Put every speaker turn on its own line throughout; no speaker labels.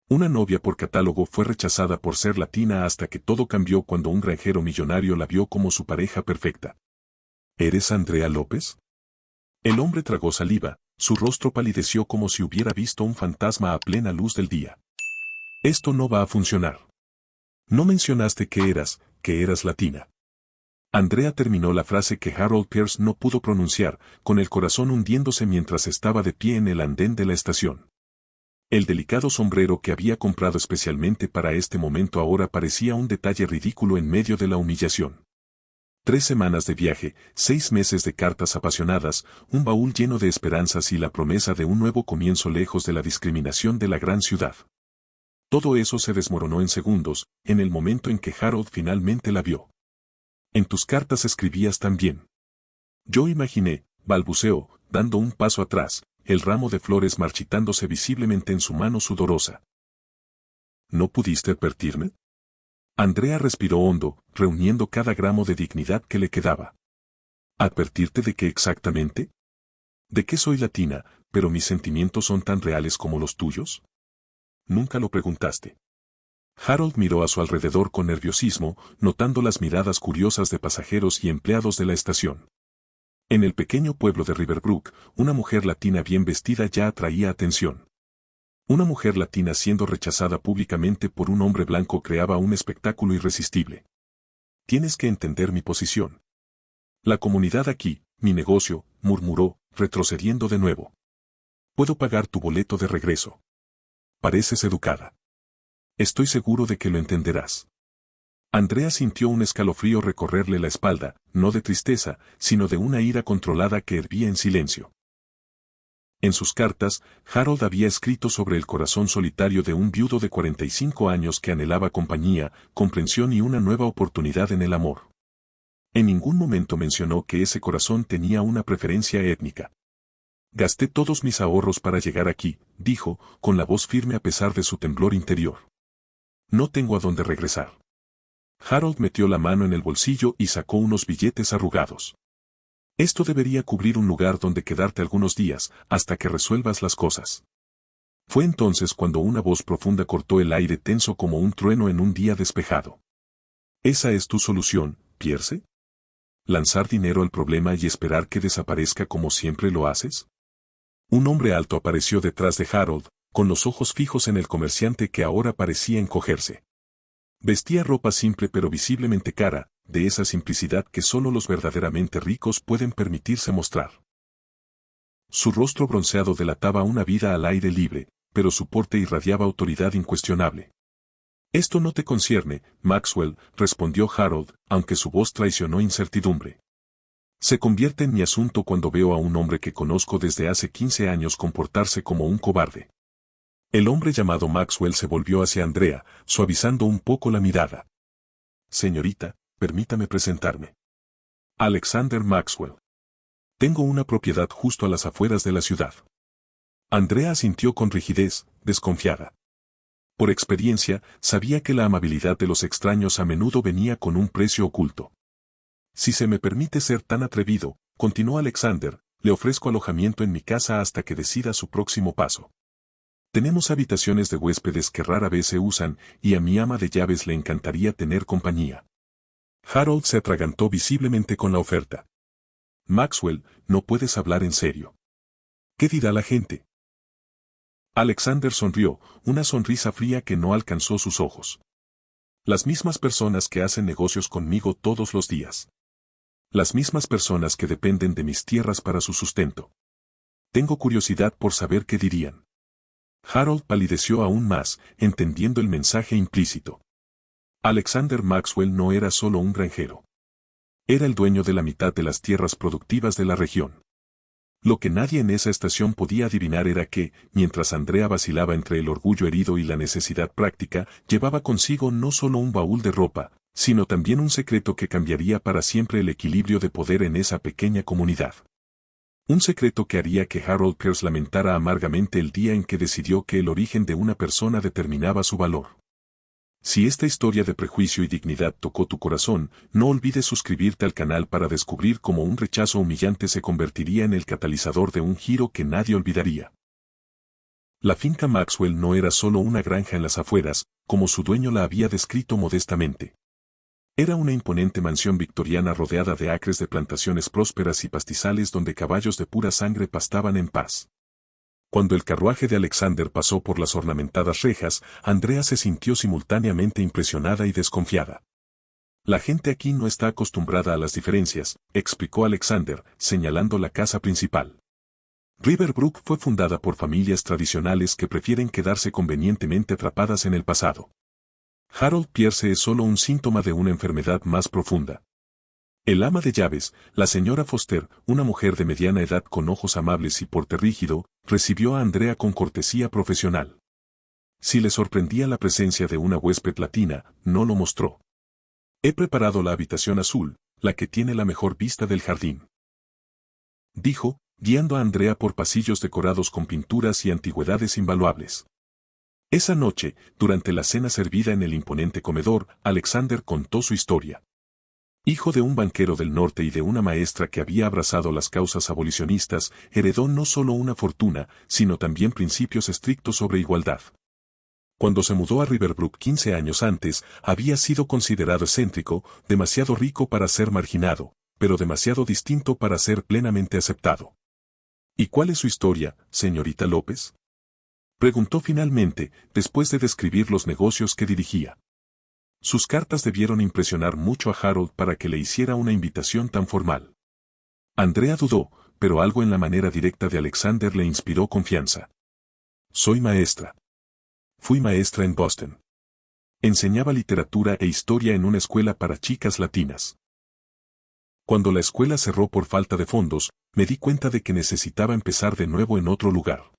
Una novia por catálogo fue rechazada por ser latina hasta que todo cambió cuando un granjero millonario la vio como su pareja perfecta. ¿Eres Andrea López? El hombre tragó saliva, su rostro palideció como si hubiera visto un fantasma a plena luz del día. Esto no va a funcionar. No mencionaste que eras latina. Andrea terminó la frase que Harold Pierce no pudo pronunciar, con el corazón hundiéndose mientras estaba de pie en el andén de la estación. El delicado sombrero que había comprado especialmente para este momento ahora parecía un detalle ridículo en medio de la humillación. 3 semanas de viaje, 6 meses de cartas apasionadas, un baúl lleno de esperanzas y la promesa de un nuevo comienzo lejos de la discriminación de la gran ciudad. Todo eso se desmoronó en segundos, en el momento en que Harold finalmente la vio. En tus cartas escribías también. Yo imaginé, balbuceó, dando un paso atrás, el ramo de flores marchitándose visiblemente en su mano sudorosa. ¿No pudiste advertirme? Andrea respiró hondo, reuniendo cada gramo de dignidad que le quedaba. ¿Advertirte de qué exactamente? ¿De que soy latina, pero mis sentimientos son tan reales como los tuyos? Nunca lo preguntaste. Harold miró a su alrededor con nerviosismo, notando las miradas curiosas de pasajeros y empleados de la estación. En el pequeño pueblo de Riverbrook, una mujer latina bien vestida ya atraía atención. Una mujer latina siendo rechazada públicamente por un hombre blanco creaba un espectáculo irresistible. Tienes que entender mi posición. La comunidad aquí, mi negocio, murmuró, retrocediendo de nuevo. Puedo pagar tu boleto de regreso. Pareces educada. Estoy seguro de que lo entenderás. Andrea sintió un escalofrío recorrerle la espalda, no de tristeza, sino de una ira controlada que hervía en silencio. En sus cartas, Harold había escrito sobre el corazón solitario de un viudo de 45 años que anhelaba compañía, comprensión y una nueva oportunidad en el amor. En ningún momento mencionó que ese corazón tenía una preferencia étnica. Gasté todos mis ahorros para llegar aquí, dijo, con la voz firme a pesar de su temblor interior. No tengo a dónde regresar. Harold metió la mano en el bolsillo y sacó unos billetes arrugados. Esto debería cubrir un lugar donde quedarte algunos días, hasta que resuelvas las cosas. Fue entonces cuando una voz profunda cortó el aire tenso como un trueno en un día despejado. ¿Esa es tu solución, Pierce? ¿Lanzar dinero al problema y esperar que desaparezca como siempre lo haces? Un hombre alto apareció detrás de Harold, con los ojos fijos en el comerciante que ahora parecía encogerse. Vestía ropa simple pero visiblemente cara, de esa simplicidad que solo los verdaderamente ricos pueden permitirse mostrar. Su rostro bronceado delataba una vida al aire libre, pero su porte irradiaba autoridad incuestionable. Esto no te concierne, Maxwell, respondió Harold, aunque su voz traicionó incertidumbre. Se convierte en mi asunto cuando veo a un hombre que conozco desde hace 15 años comportarse como un cobarde. El hombre llamado Maxwell se volvió hacia Andrea, suavizando un poco la mirada. Señorita, permítame presentarme. Alexander Maxwell. Tengo una propiedad justo a las afueras de la ciudad. Andrea asintió con rigidez, desconfiada. Por experiencia, sabía que la amabilidad de los extraños a menudo venía con un precio oculto. Si se me permite ser tan atrevido, continuó Alexander, le ofrezco alojamiento en mi casa hasta que decida su próximo paso. Tenemos habitaciones de huéspedes que rara vez se usan, y a mi ama de llaves le encantaría tener compañía. Harold se atragantó visiblemente con la oferta. Maxwell, no puedes hablar en serio. ¿Qué dirá la gente? Alexander sonrió, una sonrisa fría que no alcanzó sus ojos. Las mismas personas que hacen negocios conmigo todos los días. Las mismas personas que dependen de mis tierras para su sustento. Tengo curiosidad por saber qué dirían. Harold palideció aún más, entendiendo el mensaje implícito. Alexander Maxwell no era solo un granjero. Era el dueño de la mitad de las tierras productivas de la región. Lo que nadie en esa estación podía adivinar era que, mientras Andrea vacilaba entre el orgullo herido y la necesidad práctica, llevaba consigo no solo un baúl de ropa, sino también un secreto que cambiaría para siempre el equilibrio de poder en esa pequeña comunidad. Un secreto que haría que Harold Pierce lamentara amargamente el día en que decidió que el origen de una persona determinaba su valor. Si esta historia de prejuicio y dignidad tocó tu corazón, no olvides suscribirte al canal para descubrir cómo un rechazo humillante se convertiría en el catalizador de un giro que nadie olvidaría. La finca Maxwell no era solo una granja en las afueras, como su dueño la había descrito modestamente. Era una imponente mansión victoriana rodeada de acres de plantaciones prósperas y pastizales donde caballos de pura sangre pastaban en paz. Cuando el carruaje de Alexander pasó por las ornamentadas rejas, Andrea se sintió simultáneamente impresionada y desconfiada. La gente aquí no está acostumbrada a las diferencias, explicó Alexander, señalando la casa principal. Riverbrook fue fundada por familias tradicionales que prefieren quedarse convenientemente atrapadas en el pasado. Harold Pierce es solo un síntoma de una enfermedad más profunda. El ama de llaves, la señora Foster, una mujer de mediana edad con ojos amables y porte rígido, recibió a Andrea con cortesía profesional. Si le sorprendía la presencia de una huésped latina, no lo mostró. He preparado la habitación azul, la que tiene la mejor vista del jardín, dijo, guiando a Andrea por pasillos decorados con pinturas y antigüedades invaluables. Esa noche, durante la cena servida en el imponente comedor, Alexander contó su historia. Hijo de un banquero del norte y de una maestra que había abrazado las causas abolicionistas, heredó no solo una fortuna, sino también principios estrictos sobre igualdad. Cuando se mudó a Riverbrook 15 años antes, había sido considerado excéntrico, demasiado rico para ser marginado, pero demasiado distinto para ser plenamente aceptado. ¿Y cuál es su historia, señorita López?, preguntó finalmente, después de describir los negocios que dirigía. Sus cartas debieron impresionar mucho a Harold para que le hiciera una invitación tan formal. Andrea dudó, pero algo en la manera directa de Alexander le inspiró confianza. Soy maestra. Fui maestra en Boston. Enseñaba literatura e historia en una escuela para chicas latinas. Cuando la escuela cerró por falta de fondos, me di cuenta de que necesitaba empezar de nuevo en otro lugar.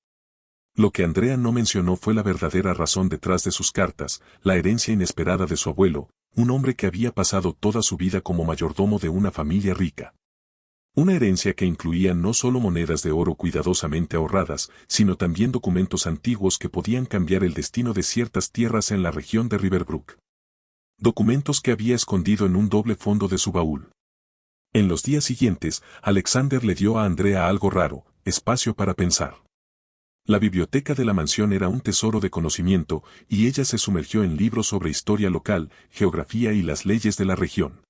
Lo que Andrea no mencionó fue la verdadera razón detrás de sus cartas, la herencia inesperada de su abuelo, un hombre que había pasado toda su vida como mayordomo de una familia rica. Una herencia que incluía no solo monedas de oro cuidadosamente ahorradas, sino también documentos antiguos que podían cambiar el destino de ciertas tierras en la región de Riverbrook. Documentos que había escondido en un doble fondo de su baúl. En los días siguientes, Alexander le dio a Andrea algo raro, espacio para pensar. La biblioteca de la mansión era un tesoro de conocimiento, y ella se sumergió en libros sobre historia local, geografía y las leyes de la región.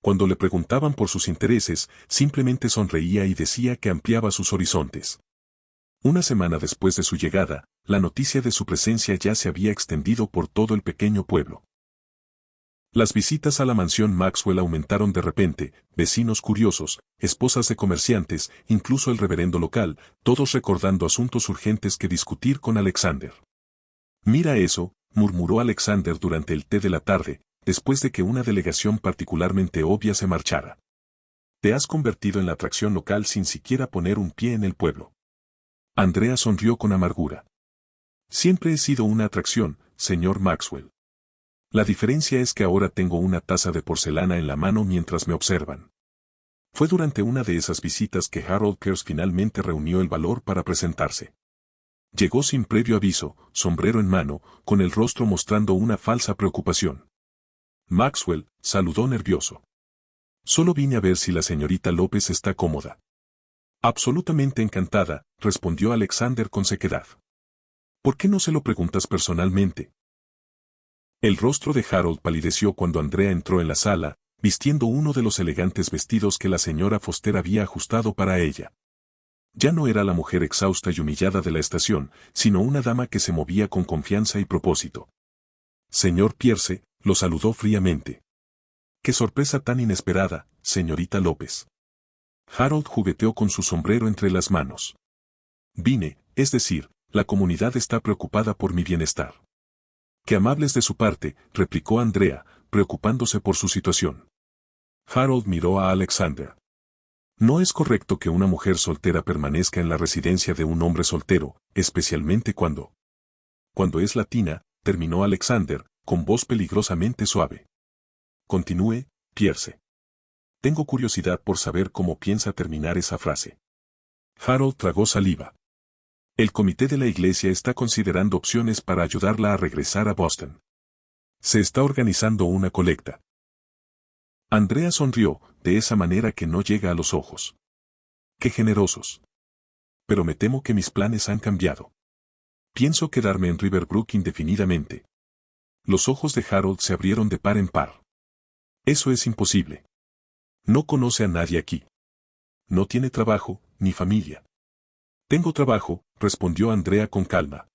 Cuando le preguntaban por sus intereses, simplemente sonreía y decía que ampliaba sus horizontes. Una semana después de su llegada, la noticia de su presencia ya se había extendido por todo el pequeño pueblo. Las visitas a la mansión Maxwell aumentaron de repente, vecinos curiosos, esposas de comerciantes, incluso el reverendo local, todos recordando asuntos urgentes que discutir con Alexander. Mira eso, murmuró Alexander durante el té de la tarde, después de que una delegación particularmente obvia se marchara. Te has convertido en la atracción local sin siquiera poner un pie en el pueblo. Andrea sonrió con amargura. Siempre he sido una atracción, señor Maxwell. La diferencia es que ahora tengo una taza de porcelana en la mano mientras me observan. Fue durante una de esas visitas que Harold Pierce finalmente reunió el valor para presentarse. Llegó sin previo aviso, sombrero en mano, con el rostro mostrando una falsa preocupación. Maxwell saludó nervioso. Solo vine a ver si la señorita López está cómoda. Absolutamente encantada, respondió Alexander con sequedad. ¿Por qué no se lo preguntas personalmente? El rostro de Harold palideció cuando Andrea entró en la sala, vistiendo uno de los elegantes vestidos que la señora Foster había ajustado para ella. Ya no era la mujer exhausta y humillada de la estación, sino una dama que se movía con confianza y propósito. Señor Pierce, lo saludó fríamente. ¡Qué sorpresa tan inesperada, señorita López! Harold jugueteó con su sombrero entre las manos. Vine, es decir, la comunidad está preocupada por mi bienestar. Qué amables de su parte, replicó Andrea, preocupándose por su situación. Harold miró a Alexander. No es correcto que una mujer soltera permanezca en la residencia de un hombre soltero, especialmente cuando es latina, terminó Alexander, con voz peligrosamente suave. Continúe, Pierce. Tengo curiosidad por saber cómo piensa terminar esa frase. Harold tragó saliva. El comité de la iglesia está considerando opciones para ayudarla a regresar a Boston. Se está organizando una colecta. Andrea sonrió, de esa manera que no llega a los ojos. ¡Qué generosos! Pero me temo que mis planes han cambiado. Pienso quedarme en Riverbrook indefinidamente. Los ojos de Harold se abrieron de par en par. Eso es imposible. No conoce a nadie aquí. No tiene trabajo, ni familia. Tengo trabajo, respondió Andrea con calma.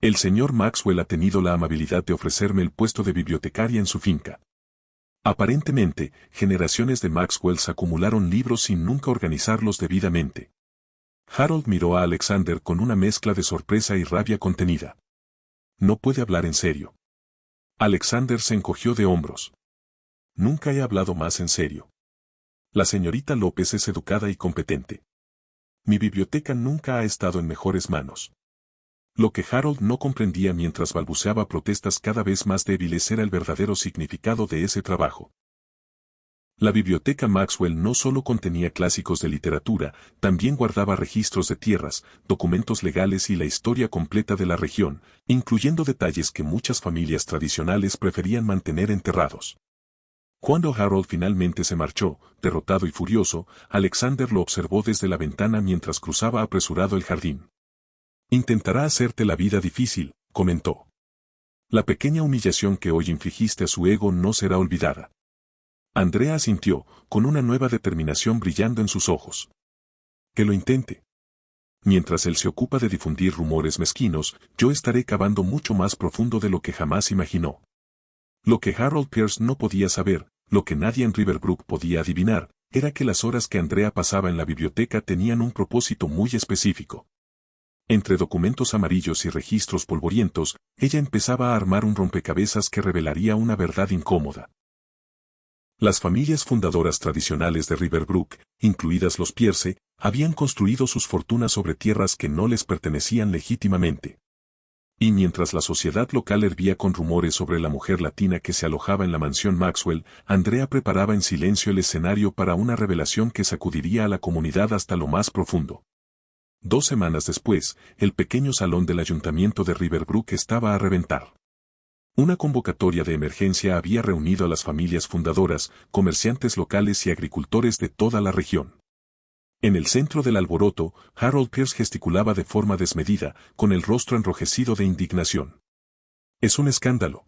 El señor Maxwell ha tenido la amabilidad de ofrecerme el puesto de bibliotecaria en su finca. Aparentemente, generaciones de Maxwells acumularon libros sin nunca organizarlos debidamente. Harold miró a Alexander con una mezcla de sorpresa y rabia contenida. No puede hablar en serio. Alexander se encogió de hombros. Nunca he hablado más en serio. La señorita López es educada y competente. Mi biblioteca nunca ha estado en mejores manos. Lo que Harold no comprendía mientras balbuceaba protestas cada vez más débiles era el verdadero significado de ese trabajo. La biblioteca Maxwell no solo contenía clásicos de literatura, también guardaba registros de tierras, documentos legales y la historia completa de la región, incluyendo detalles que muchas familias tradicionales preferían mantener enterrados. Cuando Harold finalmente se marchó, derrotado y furioso, Alexander lo observó desde la ventana mientras cruzaba apresurado el jardín. Intentará hacerte la vida difícil, comentó. La pequeña humillación que hoy infligiste a su ego no será olvidada. Andrea asintió, con una nueva determinación brillando en sus ojos. Que lo intente. Mientras él se ocupa de difundir rumores mezquinos, yo estaré cavando mucho más profundo de lo que jamás imaginó. Lo que Harold Pierce no podía saber, lo que nadie en Riverbrook podía adivinar, era que las horas que Andrea pasaba en la biblioteca tenían un propósito muy específico. Entre documentos amarillos y registros polvorientos, ella empezaba a armar un rompecabezas que revelaría una verdad incómoda. Las familias fundadoras tradicionales de Riverbrook, incluidas los Pierce, habían construido sus fortunas sobre tierras que no les pertenecían legítimamente. Y mientras la sociedad local hervía con rumores sobre la mujer latina que se alojaba en la mansión Maxwell, Andrea preparaba en silencio el escenario para una revelación que sacudiría a la comunidad hasta lo más profundo. 2 semanas después, el pequeño salón del ayuntamiento de Riverbrook estaba a reventar. Una convocatoria de emergencia había reunido a las familias fundadoras, comerciantes locales y agricultores de toda la región. En el centro del alboroto, Harold Pierce gesticulaba de forma desmedida, con el rostro enrojecido de indignación. Es un escándalo.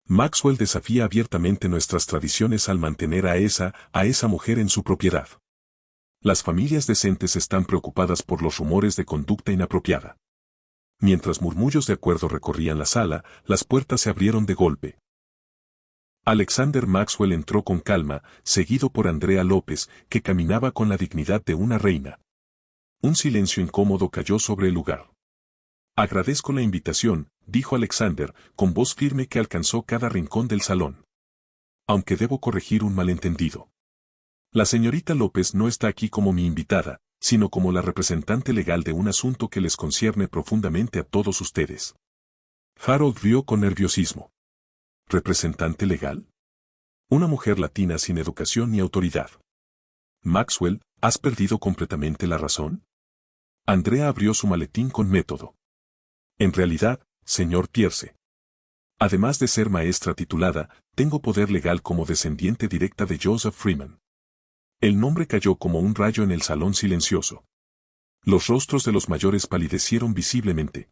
Maxwell desafía abiertamente nuestras tradiciones al mantener a esa mujer en su propiedad. Las familias decentes están preocupadas por los rumores de conducta inapropiada. Mientras murmullos de acuerdo recorrían la sala, las puertas se abrieron de golpe. Alexander Maxwell entró con calma, seguido por Andrea López, que caminaba con la dignidad de una reina. Un silencio incómodo cayó sobre el lugar. Agradezco la invitación, dijo Alexander, con voz firme que alcanzó cada rincón del salón. Aunque debo corregir un malentendido. La señorita López no está aquí como mi invitada, sino como la representante legal de un asunto que les concierne profundamente a todos ustedes. Harold rió con nerviosismo. ¿Representante legal? Una mujer latina sin educación ni autoridad. Maxwell, ¿has perdido completamente la razón? Andrea abrió su maletín con método. En realidad, señor Pierce. Además de ser maestra titulada, tengo poder legal como descendiente directa de Joseph Freeman. El nombre cayó como un rayo en el salón silencioso. Los rostros de los mayores palidecieron visiblemente.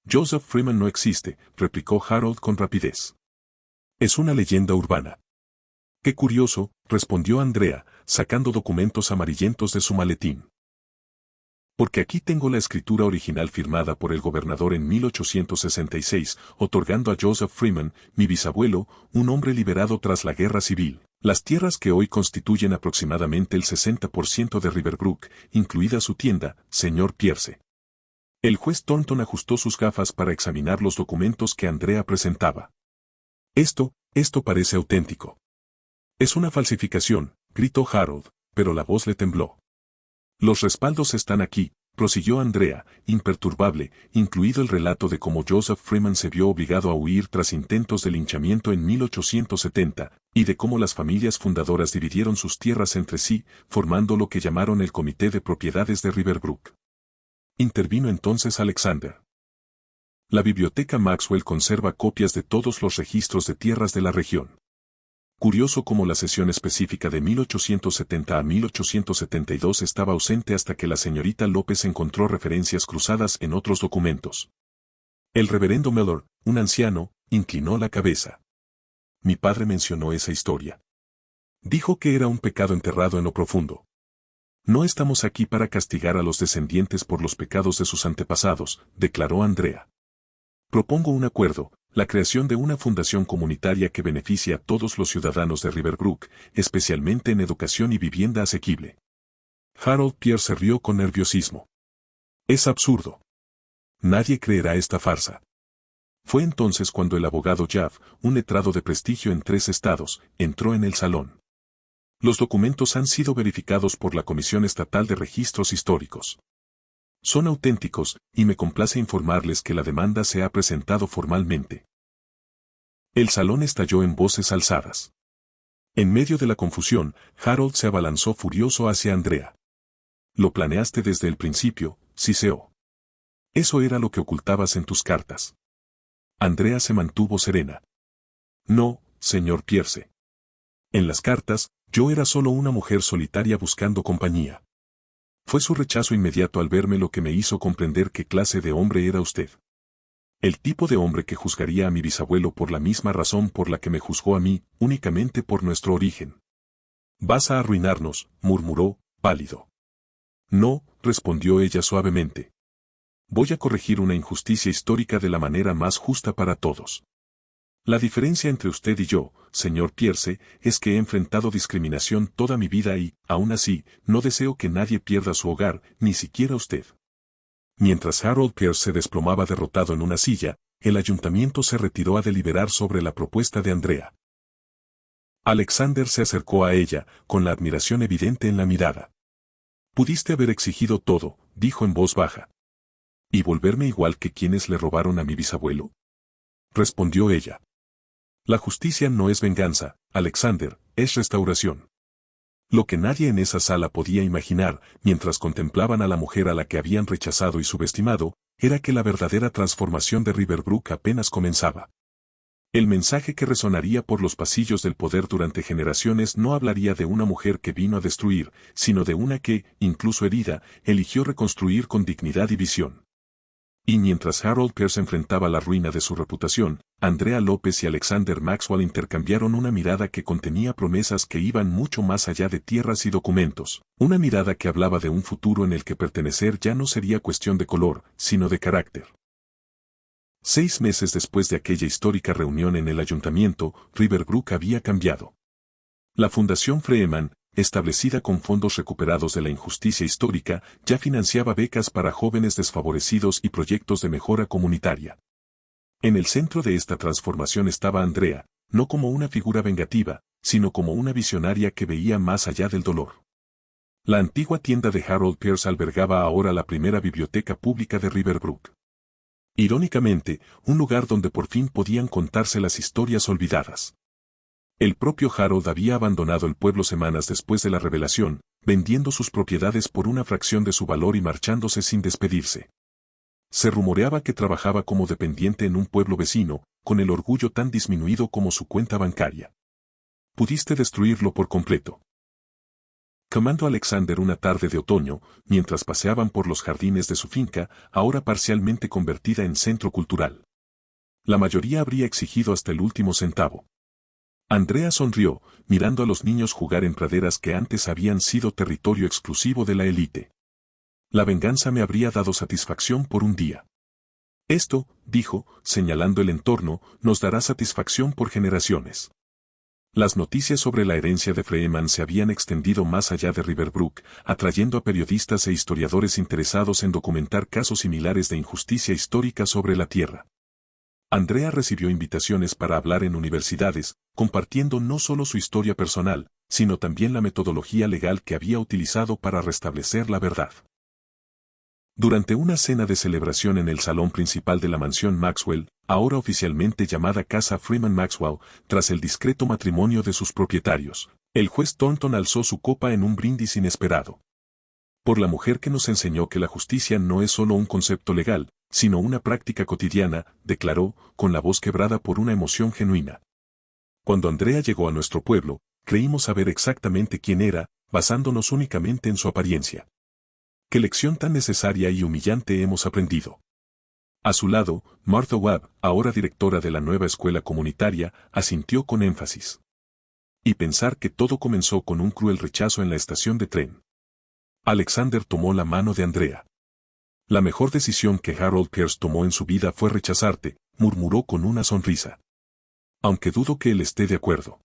Joseph Freeman no existe, replicó Harold con rapidez. Es una leyenda urbana. Qué curioso, respondió Andrea, sacando documentos amarillentos de su maletín. Porque aquí tengo la escritura original firmada por el gobernador en 1866, otorgando a Joseph Freeman, mi bisabuelo, un hombre liberado tras la guerra civil, las tierras que hoy constituyen aproximadamente el 60% de Riverbrook, incluida su tienda, señor Pierce. El juez Thornton ajustó sus gafas para examinar los documentos que Andrea presentaba. Esto parece auténtico. Es una falsificación, gritó Harold, pero la voz le tembló. Los respaldos están aquí, prosiguió Andrea, imperturbable, incluido el relato de cómo Joseph Freeman se vio obligado a huir tras intentos de linchamiento en 1870, y de cómo las familias fundadoras dividieron sus tierras entre sí, formando lo que llamaron el Comité de Propiedades de Riverbrook. Intervino entonces Alexander. La biblioteca Maxwell conserva copias de todos los registros de tierras de la región. Curioso cómo la sesión específica de 1870 a 1872 estaba ausente hasta que la señorita López encontró referencias cruzadas en otros documentos. El reverendo Miller, un anciano, inclinó la cabeza. Mi padre mencionó esa historia. Dijo que era un pecado enterrado en lo profundo. No estamos aquí para castigar a los descendientes por los pecados de sus antepasados, declaró Andrea. Propongo un acuerdo, la creación de una fundación comunitaria que beneficie a todos los ciudadanos de Riverbrook, especialmente en educación y vivienda asequible. Harold Pierre se rió con nerviosismo. Es absurdo. Nadie creerá esta farsa. Fue entonces cuando el abogado Jaff, un letrado de prestigio en 3 estados, entró en el salón. Los documentos han sido verificados por la Comisión Estatal de Registros Históricos. Son auténticos, y me complace informarles que la demanda se ha presentado formalmente. El salón estalló en voces alzadas. En medio de la confusión, Harold se abalanzó furioso hacia Andrea. Lo planeaste desde el principio, siseó. Eso era lo que ocultabas en tus cartas. Andrea se mantuvo serena. No, señor Pierce. En las cartas, yo era solo una mujer solitaria buscando compañía. Fue su rechazo inmediato al verme lo que me hizo comprender qué clase de hombre era usted. El tipo de hombre que juzgaría a mi bisabuelo por la misma razón por la que me juzgó a mí, únicamente por nuestro origen. Vas a arruinarnos, murmuró, pálido. No, respondió ella suavemente. Voy a corregir una injusticia histórica de la manera más justa para todos. La diferencia entre usted y yo, señor Pierce, es que he enfrentado discriminación toda mi vida y, aún así, no deseo que nadie pierda su hogar, ni siquiera usted. Mientras Harold Pierce se desplomaba derrotado en una silla, el ayuntamiento se retiró a deliberar sobre la propuesta de Andrea. Alexander se acercó a ella, con la admiración evidente en la mirada. Pudiste haber exigido todo, dijo en voz baja. ¿Y volverme igual que quienes le robaron a mi bisabuelo? Respondió ella. La justicia no es venganza, Alexander, es restauración. Lo que nadie en esa sala podía imaginar, mientras contemplaban a la mujer a la que habían rechazado y subestimado, era que la verdadera transformación de Riverbrook apenas comenzaba. El mensaje que resonaría por los pasillos del poder durante generaciones no hablaría de una mujer que vino a destruir, sino de una que, incluso herida, eligió reconstruir con dignidad y visión. Y mientras Harold Pierce enfrentaba la ruina de su reputación, Andrea López y Alexander Maxwell intercambiaron una mirada que contenía promesas que iban mucho más allá de tierras y documentos, una mirada que hablaba de un futuro en el que pertenecer ya no sería cuestión de color, sino de carácter. 6 meses después de aquella histórica reunión en el ayuntamiento, Riverbrook había cambiado. La Fundación Freeman, establecida con fondos recuperados de la injusticia histórica, ya financiaba becas para jóvenes desfavorecidos y proyectos de mejora comunitaria. En el centro de esta transformación estaba Andrea, no como una figura vengativa, sino como una visionaria que veía más allá del dolor. La antigua tienda de Harold Pierce albergaba ahora la primera biblioteca pública de Riverbrook. Irónicamente, un lugar donde por fin podían contarse las historias olvidadas. El propio Harold había abandonado el pueblo semanas después de la revelación, vendiendo sus propiedades por una fracción de su valor y marchándose sin despedirse. Se rumoreaba que trabajaba como dependiente en un pueblo vecino, con el orgullo tan disminuido como su cuenta bancaria. Pudiste destruirlo por completo. Comandó Alexander una tarde de otoño, mientras paseaban por los jardines de su finca, ahora parcialmente convertida en centro cultural. La mayoría habría exigido hasta el último centavo. Andrea sonrió, mirando a los niños jugar en praderas que antes habían sido territorio exclusivo de la élite. La venganza me habría dado satisfacción por un día. Esto, dijo, señalando el entorno, nos dará satisfacción por generaciones. Las noticias sobre la herencia de Freeman se habían extendido más allá de Riverbrook, atrayendo a periodistas e historiadores interesados en documentar casos similares de injusticia histórica sobre la tierra. Andrea recibió invitaciones para hablar en universidades, compartiendo no solo su historia personal, sino también la metodología legal que había utilizado para restablecer la verdad. Durante una cena de celebración en el salón principal de la mansión Maxwell, ahora oficialmente llamada Casa Freeman Maxwell, tras el discreto matrimonio de sus propietarios, el juez Thornton alzó su copa en un brindis inesperado. Por la mujer que nos enseñó que la justicia no es solo un concepto legal, sino una práctica cotidiana, declaró, con la voz quebrada por una emoción genuina. Cuando Andrea llegó a nuestro pueblo, creímos saber exactamente quién era, basándonos únicamente en su apariencia. Qué lección tan necesaria y humillante hemos aprendido. A su lado, Martha Webb, ahora directora de la nueva escuela comunitaria, asintió con énfasis. Y pensar que todo comenzó con un cruel rechazo en la estación de tren. Alexander tomó la mano de Andrea. La mejor decisión que Harold Pierce tomó en su vida fue rechazarte, murmuró con una sonrisa. Aunque dudo que él esté de acuerdo.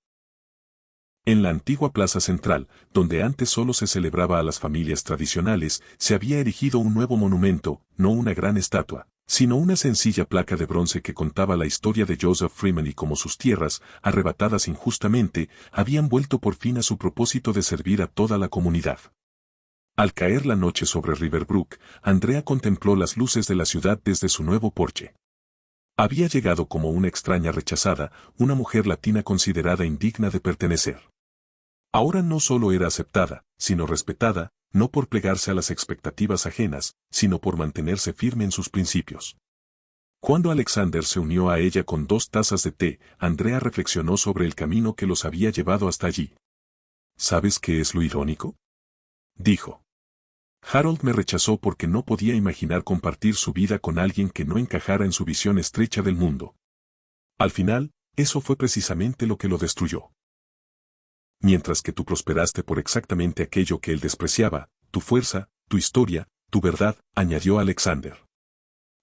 En la antigua plaza central, donde antes solo se celebraba a las familias tradicionales, se había erigido un nuevo monumento, no una gran estatua, sino una sencilla placa de bronce que contaba la historia de Joseph Freeman y cómo sus tierras, arrebatadas injustamente, habían vuelto por fin a su propósito de servir a toda la comunidad. Al caer la noche sobre Riverbrook, Andrea contempló las luces de la ciudad desde su nuevo porche. Había llegado como una extraña rechazada, una mujer latina considerada indigna de pertenecer. Ahora no solo era aceptada, sino respetada, no por plegarse a las expectativas ajenas, sino por mantenerse firme en sus principios. Cuando Alexander se unió a ella con 2 tazas de té, Andrea reflexionó sobre el camino que los había llevado hasta allí. ¿Sabes qué es lo irónico?, dijo. Harold me rechazó porque no podía imaginar compartir su vida con alguien que no encajara en su visión estrecha del mundo. Al final, eso fue precisamente lo que lo destruyó. Mientras que tú prosperaste por exactamente aquello que él despreciaba, tu fuerza, tu historia, tu verdad, añadió Alexander.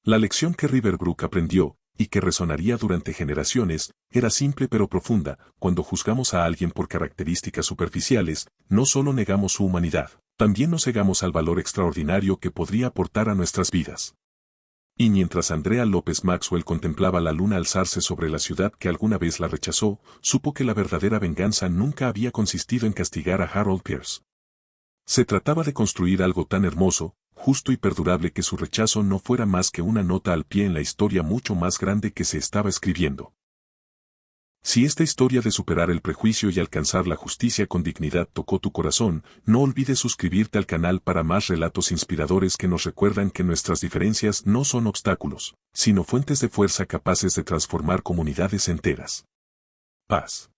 La lección que Riverbrook aprendió, y que resonaría durante generaciones, era simple pero profunda: cuando juzgamos a alguien por características superficiales, no solo negamos su humanidad, también nos cegamos al valor extraordinario que podría aportar a nuestras vidas. Y mientras Andrea López Maxwell contemplaba la luna alzarse sobre la ciudad que alguna vez la rechazó, supo que la verdadera venganza nunca había consistido en castigar a Harold Pierce. Se trataba de construir algo tan hermoso, justo y perdurable que su rechazo no fuera más que una nota al pie en la historia mucho más grande que se estaba escribiendo. Si esta historia de superar el prejuicio y alcanzar la justicia con dignidad tocó tu corazón, no olvides suscribirte al canal para más relatos inspiradores que nos recuerdan que nuestras diferencias no son obstáculos, sino fuentes de fuerza capaces de transformar comunidades enteras. Paz.